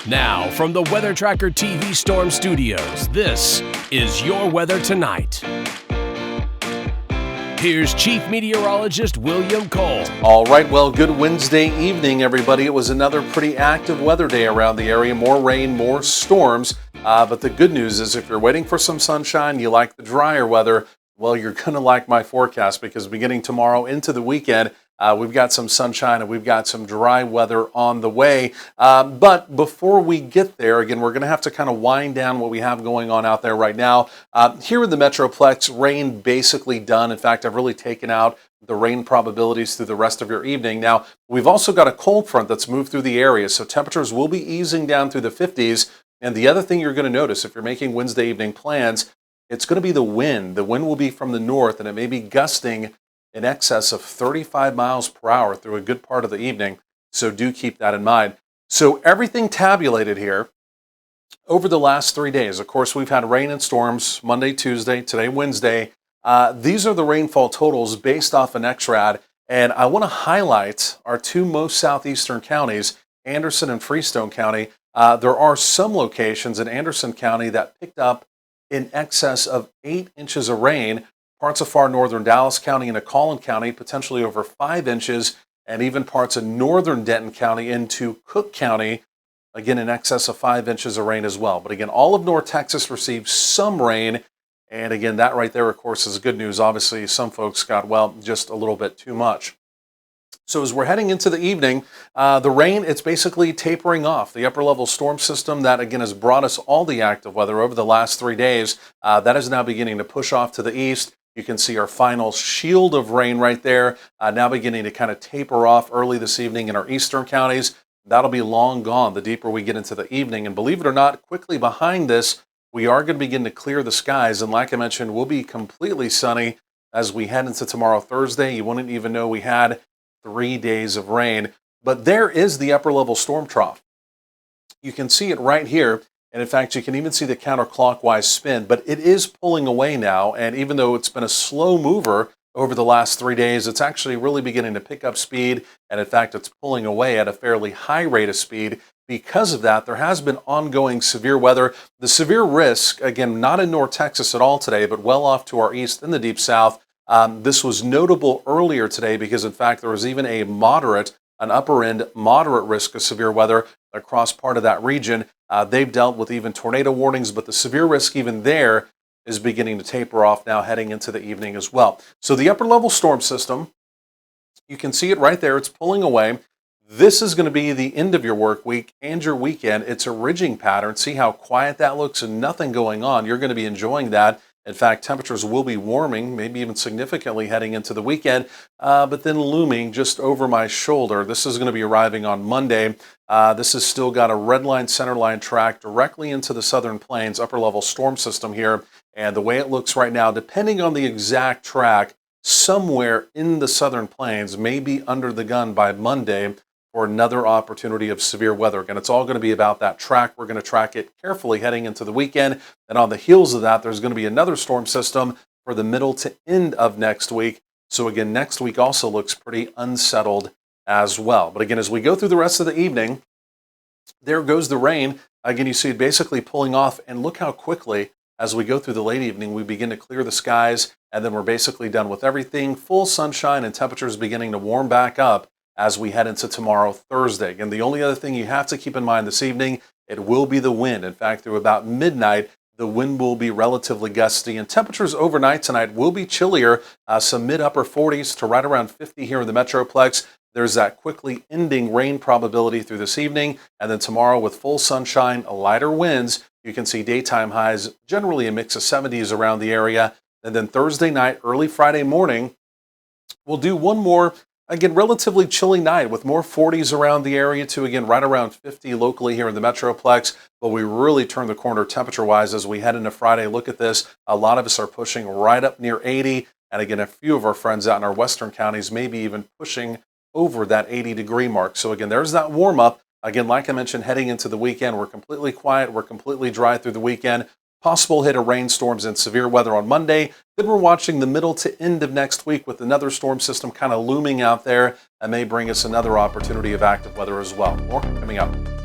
Now, from the Weather Tracker TV Storm Studios, this is your weather tonight. Here's Chief Meteorologist William Cole. All right, well, good Wednesday evening, everybody. It was another pretty active weather day around the area. More rain, more storms. But the good news is if you're waiting for some sunshine, you like the drier weather, well, you're going to like my forecast because beginning tomorrow into the weekend, we've got some sunshine and we've got some dry weather on the way. But before we get there, again, we're going to have to kind of wind down what we have going on out there right now. Here in the Metroplex, rain basically done. In fact, I've really taken out the rain probabilities through the rest of your evening. Now, we've also got a cold front that's moved through the area, so temperatures will be easing down through the 50s. And the other thing you're going to notice if you're making Wednesday evening plans, it's going to be the wind. The wind will be from the north, and it may be gusting in excess of 35 miles per hour through a good part of the evening. So do keep that in mind. So everything tabulated here over the last 3 days. Of course, we've had rain and storms Monday, Tuesday, today, Wednesday. These are the rainfall totals based off an XRAD. And I want to highlight our two most southeastern counties, Anderson and Freestone County. There are some locations in Anderson County that picked up in excess of 8 inches of rain. Parts of far northern Dallas County and Collin County, potentially over 5 inches, and even parts of northern Denton County into Cook County, again in excess of 5 inches of rain as well. But again, all of North Texas received some rain, and again, that right there, of course, is good news. Obviously, some folks got, well, just a little bit too much. So as we're heading into the evening, the rain, it's basically tapering off. The upper level storm system that, again, has brought us all the active weather over the last 3 days, that is now beginning to push off to the east. You can see our final shield of rain right there, now beginning to kind of taper off early this evening in our eastern counties. That'll be long gone the deeper we get into the evening. And believe it or not, quickly behind this, we are going to begin to clear the skies. And like I mentioned, we'll be completely sunny as we head into tomorrow, Thursday. You wouldn't even know we had 3 days of rain. But there is the upper level storm trough. You can see it right here. And in fact, you can even see the counterclockwise spin, but it is pulling away now. And even though it's been a slow mover over the last 3 days, it's actually really beginning to pick up speed. And in fact, it's pulling away at a fairly high rate of speed. Because of that, there has been ongoing severe weather. The severe risk, again, not in North Texas at all today, but well off to our east in the deep south. This was notable earlier today because, in fact, there was even an upper end moderate risk of severe weather across part of that region. They've dealt with even tornado warnings, but the severe risk even there is beginning to taper off now heading into the evening as well. So the upper level storm system, you can see it right there. It's pulling away. This is going to be the end of your work week and your weekend. It's a ridging pattern. See how quiet that looks and nothing going on. You're going to be enjoying that. In fact, temperatures will be warming, maybe even significantly heading into the weekend, but then looming just over my shoulder. This is going to be arriving on Monday. This has still got a red line, center line track directly into the southern plains, upper level storm system here. And the way it looks right now, depending on the exact track, somewhere in the southern plains may be under the gun by Monday for another opportunity of severe weather. Again, it's all going to be about that track. We're going to track it carefully heading into the weekend. And on the heels of that, there's going to be another storm system for the middle to end of next week. So again, next week also looks pretty unsettled as well. But again, as we go through the rest of the evening, there goes the rain. Again, you see it basically pulling off. And look how quickly, as we go through the late evening, we begin to clear the skies. And then we're basically done with everything. Full sunshine and temperatures beginning to warm back up as we head into tomorrow, Thursday. And the only other thing you have to keep in mind this evening, it will be the wind. In fact, through about midnight, the wind will be relatively gusty, and temperatures overnight tonight will be chillier, some mid-upper 40s to right around 50 here in the Metroplex. There's that quickly ending rain probability through this evening, and then tomorrow with full sunshine, lighter winds, you can see daytime highs, generally a mix of 70s around the area. And then Thursday night, early Friday morning, we'll do one more, again, relatively chilly night with more 40s around the area to, again, right around 50 locally here in the Metroplex. But we really turn the corner temperature-wise as we head into Friday. Look at this. A lot of us are pushing right up near 80. And again, a few of our friends out in our western counties may be even pushing over that 80-degree mark. So again, there's that warm-up. Again, like I mentioned, heading into the weekend, we're completely quiet. We're completely dry through the weekend. Possible hit of rainstorms and severe weather on Monday. Then we're watching the middle to end of next week with another storm system kind of looming out there and may bring us another opportunity of active weather as well. More coming up.